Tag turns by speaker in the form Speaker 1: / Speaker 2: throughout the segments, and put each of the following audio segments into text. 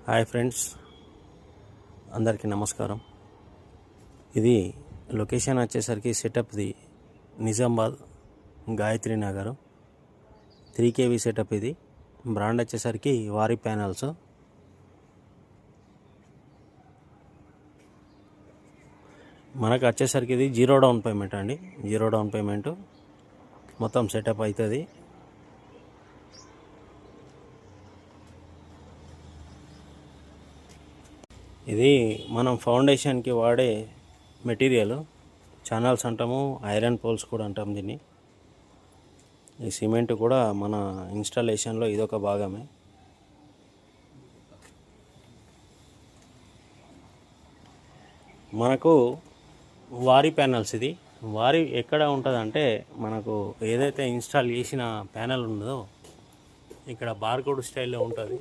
Speaker 1: Hi friends, అందరికీ నమస్కారం. ఇది లొకేషన్ వచ్చేసరికి సెటప్ది నిజామాబాద్ గాయత్రి నగర్ 3 kV సెటప్. ఇది బ్రాండ్ వచ్చేసరికి వారి ప్యానల్స్. మనకు వచ్చేసరికి ఇది 0 డౌన్ పేమెంట్ అండి. 0 డౌన్ పేమెంట్ మొత్తం సెటప్ అవుతుంది. ఇది మనం ఫౌండేషన్కి వాడే మెటీరియల్. ఛానల్స్ అంటాము, ఐరన్ పోల్స్ కూడా అంటాం దీన్ని. ఈ సిమెంట్ కూడా మన ఇన్స్టాలేషన్లో ఇదొక భాగమే. మనకు వారి ప్యానల్స్. ఇది వారి ఎక్కడ ఉంటుందంటే, మనకు ఏదైతే ఇన్స్టాల్ చేసిన ప్యానల్ ఉన్నదో ఇక్కడ బార్కోడ్ స్టైల్లో ఉంటుంది.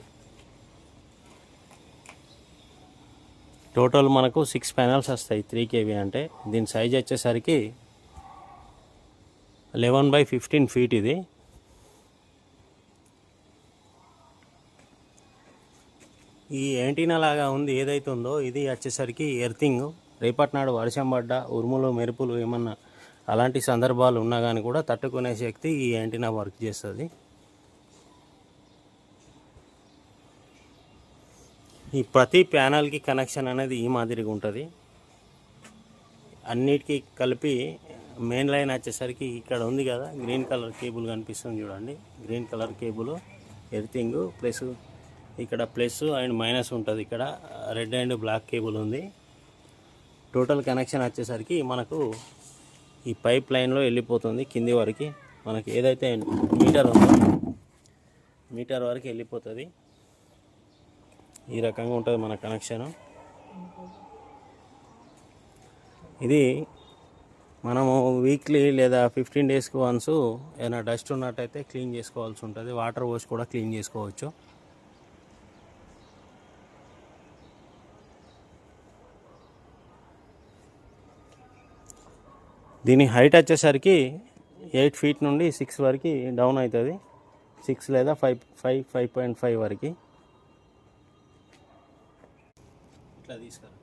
Speaker 1: టోటల్ మనకు 6 ప్యానల్స్ వస్తాయి 3 kV అంటే. దీని సైజ్ వచ్చేసరికి 11/15 ఫీట్. ఇది ఈ యాంటీనా లాగా ఉంది ఏదైతే ఉందో, ఇది వచ్చేసరికి ఎర్తింగ్. రేపటి నాడు వర్షం పడ్డ, ఉరుములు మెరుపులు ఏమన్నా అలాంటి సందర్భాలు ఉన్నా కానీ కూడా తట్టుకునే శక్తి ఈ యాంటీనా వర్క్ చేస్తుంది. ఈ ప్రతి ప్యానల్కి కనెక్షన్ అనేది ఈ మాదిరిగా ఉంటుంది. అన్నిటికీ కలిపి మెయిన్ లైన్ వచ్చేసరికి ఇక్కడ ఉంది కదా, గ్రీన్ కలర్ కేబుల్ కనిపిస్తుంది చూడండి. Green colour cable earthing, plus ఇక్కడ ప్లస్ అండ్ మైనస్ ఉంటుంది. ఇక్కడ రెడ్ అండ్ బ్లాక్ కేబుల్ ఉంది. టోటల్ కనెక్షన్ వచ్చేసరికి మనకు ఈ పైప్ లైన్లో వెళ్ళిపోతుంది కింది వరకు. మనకి ఏదైతే మీటర్ ఉందో మీటర్ వరకు వెళ్ళిపోతుంది. ఈ రకంగా ఉంటుంది మన కనెక్షను. ఇది మనము వీక్లీ లేదా 15 డేస్కి వన్స్ ఏదైనా డస్ట్ ఉన్నట్టయితే క్లీన్ చేసుకోవాల్సి ఉంటుంది. వాటర్ పోసి కూడా క్లీన్ చేసుకోవచ్చు. దీని హైట్ వచ్చేసరికి 8 ఫీట్ నుండి 6 వరకు డౌన్ అవుతుంది. 6 లేదా 5.5 వరకు ఇట్లా తీసుకురా.